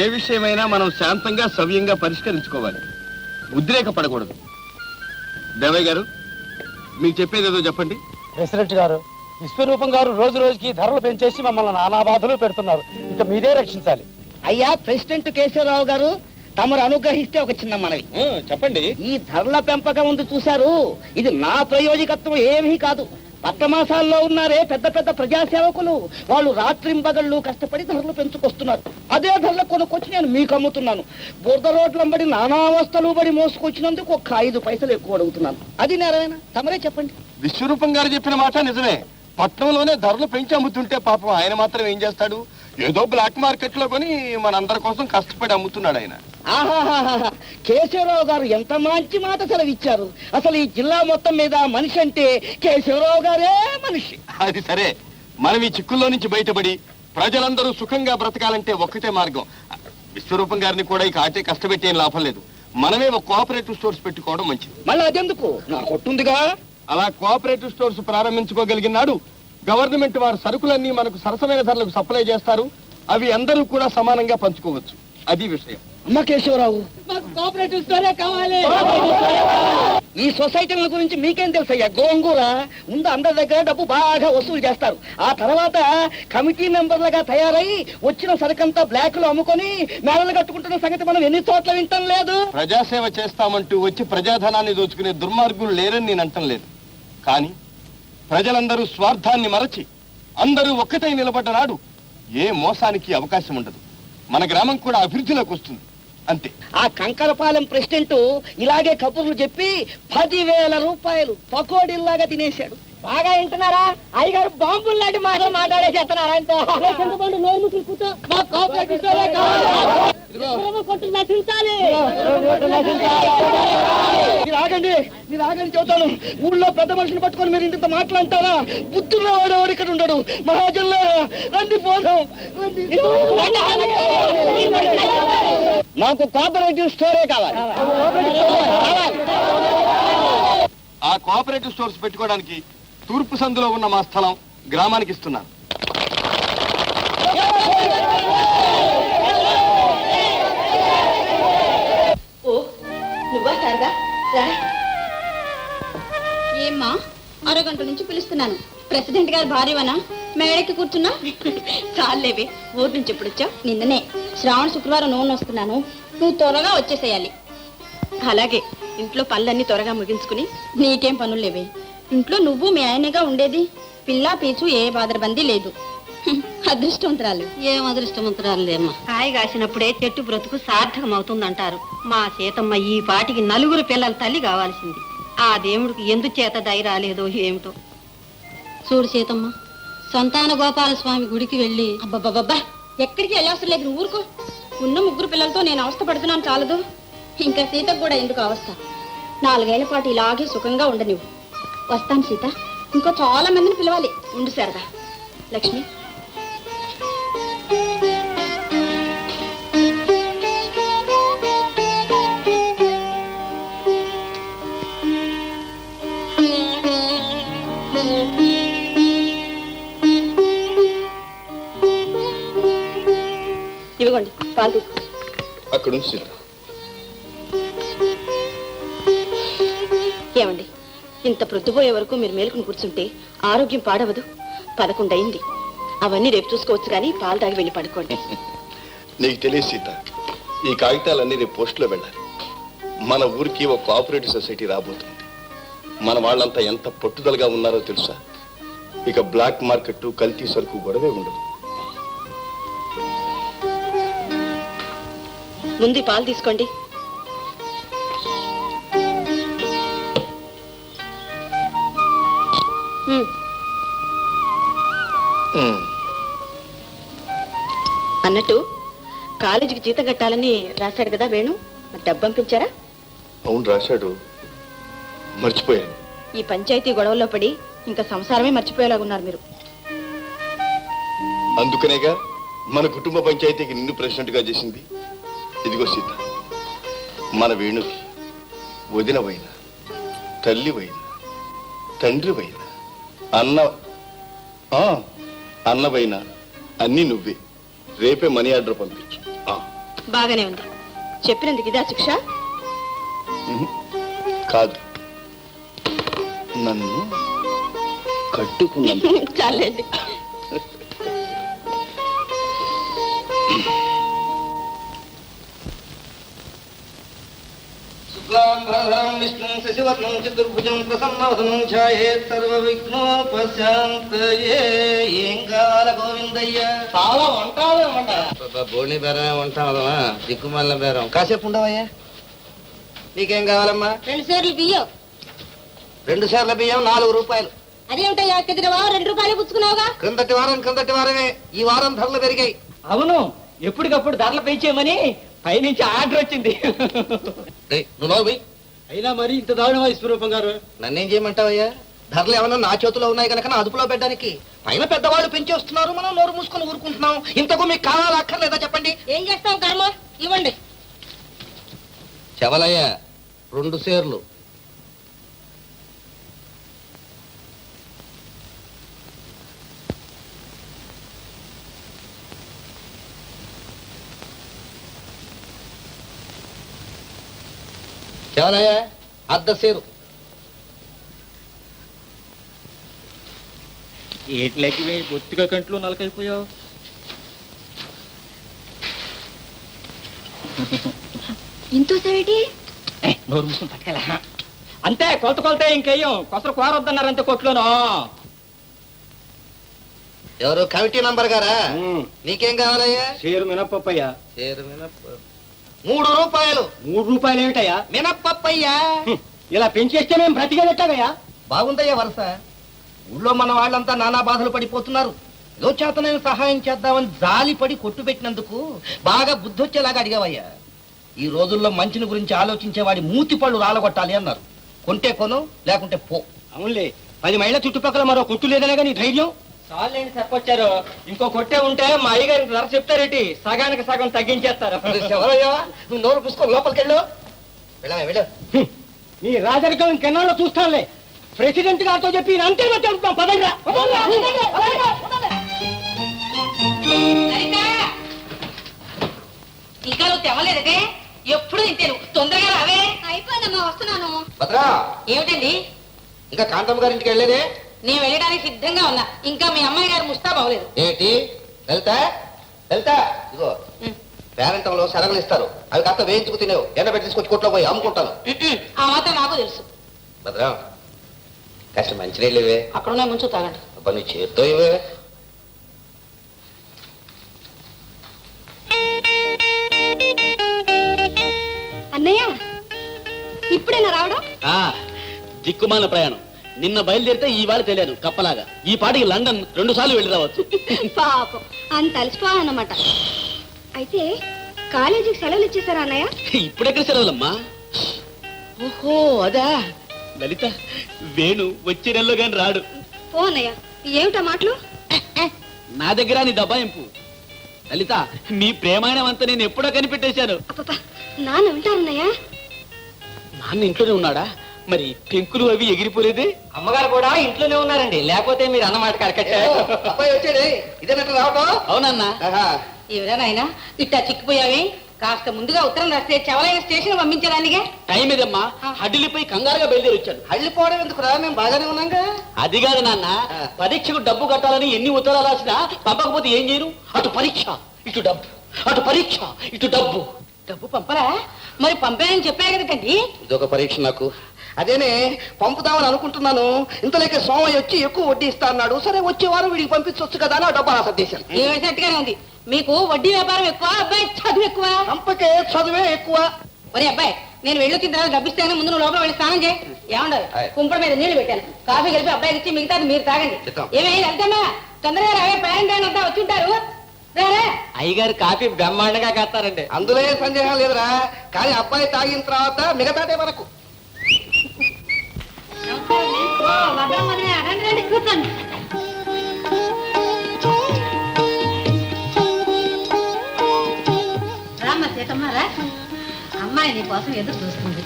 ఏ విషయమైనా మనం శాంతంగా సవ్యంగా పరిష్కరించుకోవాలి, ఉద్రేకపడకూడదు. దేవయ్య గారు, మీకు చెప్పేదేదో చెప్పండి. ప్రెసిడెంట్ గారు, విశ్వరూపం గారు రోజు రోజుకి ధరలు పెంచేసి మమ్మల్ని నానా బాధలు పెడుతున్నారు. ఇక మీరే రక్షించాలి. అయ్యా ప్రెసిడెంట్ కేశవరావు గారు, తమరు అనుగ్రహిస్తే ఒక చిన్న మనవి. చెప్పండి. ఈ ధరల పెంపకం ఉంది చూశారు, ఇది నా ప్రయోజకత్వం ఏమీ కాదు. పట్టమాసాల్లో ఉన్నారే పెద్ద పెద్ద ప్రజాసేవకులు, వాళ్ళు రాత్రింబగళ్ళు కష్టపడి ధరలు పెంచుకొస్తున్నారు. అదే ధరలు కొనుక్కొచ్చి నేను మీకు అమ్ముతున్నాను. బురద రోడ్లంబడి నానావస్థలు బడి మోసుకొచ్చినందుకు ఒక 5 పైసలు ఎక్కువ అడుగుతున్నాను. అది నేరమేనా? తమరే చెప్పండి. విశ్వరూపం గారు చెప్పిన మాట నిజమే. పట్నంలోనే ధరలు పెంచి అమ్ముతుంటే పాపం ఆయన మాత్రం ఏం చేస్తాడు? ఏదో బ్లాక్ మార్కెట్ లో కొని మనందరి కోసం కష్టపడి అమ్ముతున్నాడు ఆయన. ఆహాహాహా, కేశవరావు గారు ఎంత మంచి మాట సెలవిచ్చారు. అసలు ఈ జిల్లా మొత్తం మీద మనిషి అంటే కేశవరావు గారే మనిషి. అది సరే, మనం ఈ చిక్కుల్లో నుంచి బయటపడి ప్రజలందరూ సుఖంగా బ్రతకాలంటే ఒక్కటే మార్గం. విశ్వరూపం గారిని కూడా ఇక ఆటే కష్టపెట్టి ఏం లాభం లేదు. మనమే ఒక కోఆపరేటివ్ స్టోర్స్ పెట్టుకోవడం మంచిది. మళ్ళీ అదెందుకు? నా కొట్టుందిగా. అలా కోఆపరేటివ్ స్టోర్స్ ప్రారంభించుకోగలిగినాడు గవర్నమెంట్ వారు సరుకులన్నీ మనకు సరసమైన ధరలకు సప్లై చేస్తారు. అవి అందరూ కూడా సమానంగా పంచుకోవచ్చు. అది విషయం. అమ్మ కేశవరావు, కోఆపరేటివ్ స్టోరే కావాలి. ఈ సొసైటీల గురించి మీకేం తెలుసయ్యా? గోంగూర ముందు అందరి దగ్గర డబ్బు బాగా వసూలు చేస్తారు. ఆ తర్వాత కమిటీ మెంబర్లుగా తయారై వచ్చిన సరుకంతా బ్లాక్ లో అమ్ముకొని మేడలు కట్టుకుంటున్న సంగతి మనం ఎన్ని చోట్ల వింటం లేదు. ప్రజాసేవ చేస్తామంటూ వచ్చి ప్రజాధనాన్ని దోచుకునే దుర్మార్గులు లేరని నేను అంటం లేదు. కానీ ప్రజలందరూ స్వార్థాన్ని మరచి అందరూ ఒక్కటై నిలబడ్డ నాడు ఏ మోసానికి అవకాశం ఉండదు. మన గ్రామం కూడా అభివృద్ధిలోకి వస్తుంది. అంతే. ఆ కంకరపాలెం ప్రెసిడెంట్ ఇలాగే కబుర్లు చెప్పి 10,000 రూపాయలు పకోడీల్లాగా తినేశాడు. బాగా వింటున్నారా? అయ్యగారు బాంబులు లాంటి మాటలు మాట్లాడే చేస్తున్నారు. ఆయనతో మా కోఆపరేటివ్ స్టోరే కావాలి. కొట్టు నశించాలి. మీరు ఆగండి చెబుతాను. ఊళ్ళో పెద్ద మనిషిని పట్టుకొని మీరు ఇంత మాట్లాడతారా? బుద్ధుల్లో వాడేవాడు ఇక్కడ ఉండడు. మహాజన్లో రండి పోదాం. నాకు కోఆపరేటివ్ స్టోరే కావాలి. ఆ కోఆపరేటివ్ స్టోర్స్ పెట్టుకోవడానికి తూర్పు సందులో ఉన్న మా స్థలం గ్రామానికి ఇస్తున్నాను. ఏమ్మా, అరగంట నుంచి పిలుస్తున్నాను. ప్రెసిడెంట్ గారు భార్యవనా? మేడకి కూర్చున్నా? చాలేవే, ఊరి నుంచి ఎప్పుడు వచ్చావు? నిన్ననే. శ్రావణ శుక్రవారం నూనె వస్తున్నాను, నువ్వు త్వరగా వచ్చేసేయాలి. అలాగే, ఇంట్లో పనులన్నీ త్వరగా ముగించుకుని. నీకేం పనులు లేవే, ఇంట్లో నువ్వు మీ ఆయనగా ఉండేది. పిల్లా పీచు ఏ బాదరబందీ లేదు. అదృష్టవంతరాలు. ఏం అదృష్టవంతరాలు లేమ్మా. కాయ కాసినప్పుడే చెట్టు బ్రతుకు సార్థకం అవుతుందంటారు. మా సీతమ్మ ఈ పాటికి 4 పిల్లల తల్లి కావాల్సింది. ఆ దేవుడికి ఎందుచేత దయ రాలేదో ఏమిటో. చూడు సీతమ్మ, సంతాన గోపాల స్వామి గుడికి వెళ్ళి. అబ్బబ్బబ్బా, ఎక్కడికి వెళ్ళవసరం లేదు, నువ్వు ఊరుకో. ఉన్న 3 పిల్లలతో నేను అవస్థ పడుతున్నాను చాలదు, ఇంకా సీతకు కూడా ఎందుకు అవస్థ? 4 ఏళ్ల పాటు ఇలాగే సుఖంగా ఉండనివ్వు. వస్తాను సీత, ఇంకో చాలా మందిని పిలవాలి. ఉండు శారదా. లక్ష్మి, ఇవ్వండి పాలు తీసుకో. అక్కడ నుంచి ఏమండి, ఇంత ప్రొద్దుపోయే వరకు మీరు మేలుకుని కూర్చుంటే ఆరోగ్యం పాడవదు. 11 అయింది. అవన్నీ రేపు చూసుకోవచ్చు, కానీ పాలు తాగి వెళ్ళి పడుకోండి. నీకు తెలియదు సీత, ఈ కాగితాలన్నీ రేపు పోస్టులో వెళ్ళాలి. మన ఊరికి ఒక కోఆపరేటివ్ సొసైటీ రాబోతుంది. మన వాళ్ళంతా ఎంత పట్టుదలగా ఉన్నారో తెలుసా? ఇక బ్లాక్ మార్కెట్, కల్తీ సరుకు గొడవే ఉండదు. ముందు పాలు తీసుకోండి. అన్నట్టు కాలేజీకి జీతం కట్టాలని రాశాడు కదా వేణు, డబ్బు పంపించారా? అవును రాశాడు, మర్చిపోయాను. ఈ పంచాయతీ గొడవల్లో పడి ఇంకా సంసారమే మర్చిపోయేలాగున్నారు మీరు. అందుకనేగా మన కుటుంబ పంచాయతీకి నిన్ను ప్రెసిడెంట్ గా చేసింది. ఇదిగో సీత, మన వేణుకి వదినవైన, తల్లివైన, తండ్రివైన, అన్నవైన అన్నీ నువ్వే. రేపే మనీ ఆర్డర్ పంపించు. బాగానే ఉంది. చెప్పినందుకు ఇదా శిక్ష? కాదు, నన్ను కట్టుకున్నాను. చాలండి. విష్ణు శశివర్ణం చతుర్భుజం ప్రసన్నవదనం ఛాయేత్ సర్వవిఘ్నోపశాంతయే. ఏం కావాల గోవిందయ్య? చాలా వంటాలు బోణి బేరమే వంటామా, దిక్కుమల్ల బేరం. కాసేపు ఉండవయ్యా. నీకేం కావాలమ్మా? 2 సార్లు బియ్యం. 2 సార్ల బియ్యం 4 రూపాయలు. అదేమిటయ్యా, కిందటి వారం 2 రూపాయలు పుచ్చుకున్నావుగా? క్రిందటి వారమే. ఈ వారం ధరలు పెరిగాయి. అవును, ఎప్పటికప్పుడు ధరలు పెంచేయమని పైనుంచి ఆర్డర్ వచ్చింది. నువ్వు నోరు పోయి. అయినా మరి ఇంత దారుణమా విశ్వరూపం గారు? నన్నేం చేయమంటావయ్యా? ధరలు ఏమన్నా నా చేతిలో ఉన్నాయి కనుక నా అదుపులో పెట్టడానికి. పైన పెద్దవాళ్ళు పెంచేస్తున్నారు, మనం నోరు మూసుకొని ఊరుకుంటున్నాం. ఇంతకు మీకు కావాలా అక్కర్లేదా చెప్పండి? ఏం చేస్తాం కర్మ, ఇవ్వండి. చెవలయ్య 2 సేర్లు. చెవలయ్య 1/2 సేరు. ఏట్లకి బొత్తిగా కంట్లో నలకైపోయావు. ఇంతోసేటి నోరు మూసుకుని పట్టుకెళ్ళ. అంతే, కొలతే ఇంకేయం కొసరు కోరొద్దన్నారంతే కొట్లోనూ. ఎవరు? కమిటీ నంబర్ గారా? నీకేం కావాలయ్యా? షేరు మినప్పయ్యా. సేరు మినప్ప 3 రూపాయలు. 3 రూపాయలు ఏమిటయ్యా? మినప్పయ్యా. ఇలా పెంచేస్తే మేము బ్రతికేదెట్టాగయ్యా? బాగుందయ్యా వరుస. ఊళ్ళో మన వాళ్ళంతా నానా బాధలు పడిపోతున్నారు. ఏదో చేతనైనా సహాయం చేద్దామని జాలి పడి కొట్టు పెట్టినందుకు బాగా బుద్ధొచ్చేలాగా అడిగావయ్యా. ఈ రోజుల్లో మంచిని గురించి ఆలోచించేవాడి మూతి పళ్ళు రాలగొట్టాలి అన్నారు. కొంటే కొను, లేకుంటే పో. అవునులే, 10 మైళ్ళ చుట్టుపక్కల మరో కొట్టు లేదనే కానీ ధైర్యం. చాలేండి చెప్పొచ్చారు. ఇంకో కొట్టే ఉంటే మా అయ్యగారికి ధర చెప్తారేటి, సగానికి సగం తగ్గించేస్తారు. ఎవరయ్యా? నువ్వు నోరు పుసుకో, లోపలికి వెళ్ళు. వెళ్ళు. నీ రాజరికం ఇంకెన్నాళ్ళు చూస్తానులే. ప్రెసిడెంట్ గారితో చెప్పి అంతే చెప్తాం. పదంగా ఇంకా నువ్వు తెమ్మలేదే? ఎప్పుడు ఇంతే, తొందరగా రావే. అయిపోయిందమ్మా, వస్తున్నాను. భద్రా, ఏమిటండి? ఇంకా కాంతమ్మ గారి ఇంటికి వెళ్ళేదే? నేను వెళ్ళడానికి సిద్ధంగా ఉన్నా. ఇంకా మీ అమ్మాయి గారు ముస్తాబ్ అవ్వలేదు. ఏంటి? వెళ్తా ఇదిగో పేరంటంలో శనగలు ఇస్తారు, అవి కాస్త వేయించుకు తినేవు. ఎండబెట్టి తీసుకొచ్చి కొట్లో పోయి అమ్ముకుంటాను. ఆ మాత్రం నాకు తెలుసు. భద్రా, కాస్త మంచినీళ్ళు ఇవే. అక్కడున్న ముంచు తాగండి. అబ్బా, నీ చేత్తో ఇవే. అన్నయ్య, ఇప్పుడేనా రావడం? దిక్కుమాల ప్రయాణం. నిన్న బయలుదేరితే ఈ వారు తెలియదు కప్పలాగా. ఈ పాటికి లండన్ 2 సార్లు వెళ్ళి రావచ్చు. పాపం, అంత అలసిపోవాలన్నమాట. అయితే కాలేజీకి సెలవులు ఇచ్చేసారా అన్నయ్య? ఇప్పుడెక్కడ సెలవులమ్మా? ఓహో అదా. లలిత, వేణు వచ్చే నెలలో గాని రాడు. ఓ అన్నయ్య, ఏమిటా మాటలు? నా దగ్గర నీ దబాయింపు. లలిత, నీ ప్రేమాయణం అంతా నేను ఎప్పుడో కనిపెట్టేశాను. అప్పపా, నాన్న ఉంటారన్నయ్య? నాన్న ఇంట్లోనే ఉన్నాడా? మరి పెంకులు అవి ఎగిరిపోలేదే? అమ్మగారు కూడా ఇంట్లోనే ఉన్నారండి, లేకపోతే మీరు అన్నమాట కరకట్టారు. అబ్బాయి వచ్చాడే, ఇదేనట్టు రావటం? అవునన్నా. ఎవరైనా ఇట్టా చిక్కిపోయావే? కాస్త ముందుగా ఉత్తరం రాస్తే చెవలైన స్టేషన్ పంపించడానికే టైం ఇదమ్మా. హడ్డిలిపోయి కంగారుగా బయలుదేరి వచ్చాను. హళ్ళిపోవడం ఎందుకు రా, మేము బాగానే ఉన్నాగా. అది కాదు నాన్న, పరీక్షకు డబ్బు కట్టాలని ఎన్ని ఉత్తరాలు రాసినా పంపకపోతే ఏం చేయను? అటు పరీక్ష ఇటు డబ్బు, అటు పరీక్ష ఇటు డబ్బు. డబ్బు పంపరా? మరి పంపానని చెప్పా కదండి. ఇదొక పరీక్ష నాకు. అదేనే పంపుదామని అనుకుంటున్నాను. ఇంతలోకే సోమయ్య వచ్చి ఎక్కువ వడ్డీ ఇస్తా అన్నాడు. సరే, వచ్చే వారం వీడికి పంపించవచ్చు కదా అని ఆ డబ్బు ఆసద్దేశాను. ఏమిటట్టుగానే ఉంది. మీకు వడ్డీ వ్యాపారం ఎక్కువ, అబ్బాయి చదువు ఎక్కువ. పంపకే చదువే ఎక్కువ. ఒరే అబ్బాయి, నేను వెళ్ళొచ్చిన తర్వాత డబ్బిస్తాను, ముందు నువ్వు లోపల వెళ్ళి స్నానం చేయి. ఏమండాలి? కుంపడ మీద నీళ్లు పెట్టాను, కాఫీ కలిపి అబ్బాయికి ఇచ్చి మిగతాది మీరు తాగండి. ఏమేమి వెళ్తామా? తొందరగా రావే, ప్రయాణం అంతా వచ్చి ఉంటారు. అయ్యగారు కాఫీ బ్రహ్మాండంగా కాస్తారండి. అందులో ఏ సందేహం లేదురా. కానీ అబ్బాయి తాగిన తర్వాత మిగతాదే మనకు. కూర్చోండి. రామ్మ సీతమ్మ రా, అమ్మాయి నీ కోసం ఎదురు చూస్తుంది.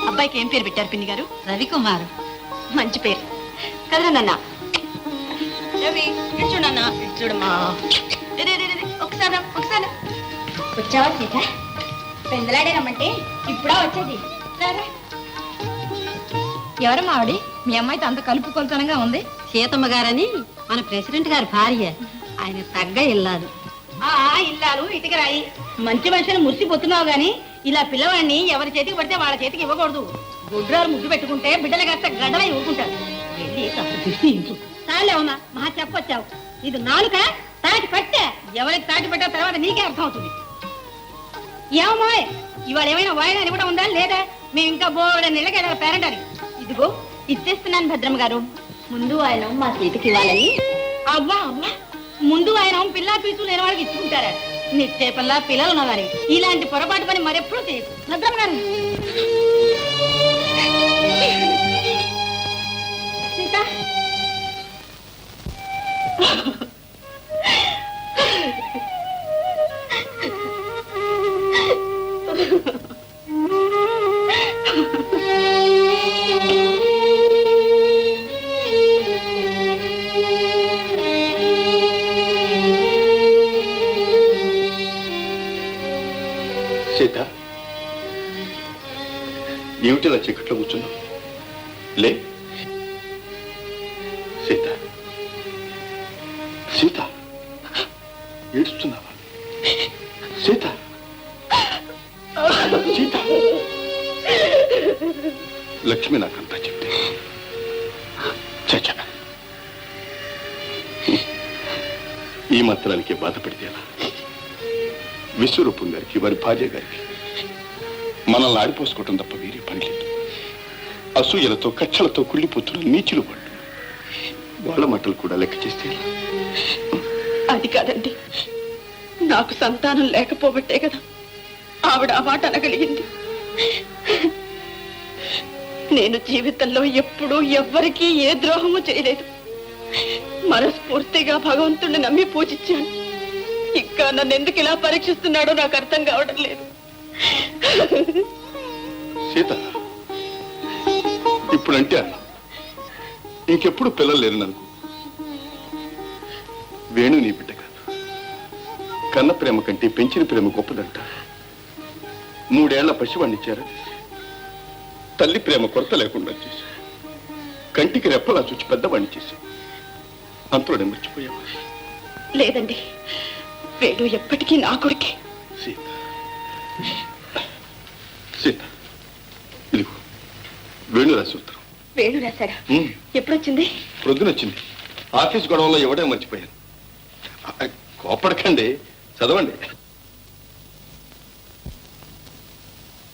అబ్బాయికి ఏం పేరు పెట్టారు పిన్ని గారు? రవికుమార్. మంచి పేరు కదరా నాన్న. రవి ఇటు చూడన్నా చూడమ్మా. ఒకసారి వచ్చావా సీత పెందలాడే రమ్మంటే ఇప్పుడా వచ్చేది రారా. ఎవరమ్మా ఆవిడ? మీ అమ్మాయితో అంత కలుపు కొలుతనంగా ఉంది. సీతమ్మ గారని మన ప్రెసిడెంట్ గారి భార్య. ఆయన తగ్గ ఇల్లాలు. ఇల్లాలు ఇటుక రాయి మంచి మనుషులు మురిసిపోతున్నావు గాని ఇలా పిల్లవాడిని ఎవరి చేతికి పడితే వాళ్ళ చేతికి ఇవ్వకూడదు. గుడ్రాలు ముద్దు పెట్టుకుంటే బిడ్డలు కాస్త గడ్డలై ఊరుకుంటారు. వెళ్ళి కాస్త దృష్టించు. చాలేవమ్మా మహా చెప్పొచ్చావు. ఇది నాలుక తాటి పట్టే ఎవరికి తాటి పట్టా తర్వాత నీకే అర్థం అవుతుంది. ఏమమ్మా ఇవాళ ఏమైనా వాయిదా ఇవ్వడం ఉందా లేదా? మేము ఇంకా బోర్డు నెలకెళ్ళాలి పేరెంట్ అని. ఇదిగో ఇచ్చేస్తున్నాను భద్రమ్మ గారు. ముందు ఆయన మా సీతకి ఇవ్వాలని. అవ్వా అవ్వా ముందు ఆయన పిల్లా పీచు లేని వాళ్ళకి ఇచ్చుకుంటారా? నిచ్చే పిల్ల పిల్లలు ఉన్నవారి ఇలాంటి పొరపాటు పని మరెప్పుడు చేయదు భద్రమ్మ గారు. సీత సీత, ఏమిటిలా చీకట్లో కూర్చున్నావు? లే సీత, సీత ఏడుస్తున్నావా? సీత, సీత. లక్ష్మి నాకంతా చెప్తే చచ్చ ఈ మాత్రానికి బాధపడితే ఎలా? విశ్వరూపం గారికి వారి భార్య గారికి మనల్ని ఆడిపోసుకోవటం తప్ప వేరే పని లేదు. అసూయలతో కక్షలతో కుళ్ళిపోతున్న నీచులు వాళ్ళు. వాళ్ళ మాటలు కూడా లెక్క చేస్తే ఎలా? అది కాదండి, నాకు సంతానం లేకపోబట్టే కదా ఆవిడ ఆ మాట అనగలిగింది. నేను జీవితంలో ఎప్పుడూ ఎవ్వరికీ ఏ ద్రోహము చేయలేదు. మనస్ఫూర్తిగా భగవంతుడిని నమ్మి పూజించాను. ఇంకా నన్ను ఎందుకు ఇలా పరీక్షిస్తున్నాడో నాకు అర్థం కావడం లేదు. సీత, ఇప్పుడంటే అన్నా ఇంకెప్పుడు పిల్లలు లేరు నాకు. వేణు నీ బిడ్డ కాదు. కన్న ప్రేమ కంటే పెంచిన ప్రేమ గొప్పదంట. 3 ఏళ్ల పసివాణ్ణి చేరదీసి తల్లి ప్రేమ కొరత లేకుండా చేశావు. కంటికి రెప్పలా చూచి పెద్దవాణ్ణి చేశావు. అంతలోనే మర్చిపోయావా? లేదండి, వేణు ఎప్పటికీ నా కొడుకే. సీత, సీత, ఇదిగో వేణు రాసి ఉత్తరం. వేణు రాశాడా? ఎప్పుడొచ్చింది? ప్రొద్దునొచ్చింది. ఆఫీస్ గొడవలో ఎవడే మర్చిపోయాను. కోపడకండి, చదవండి.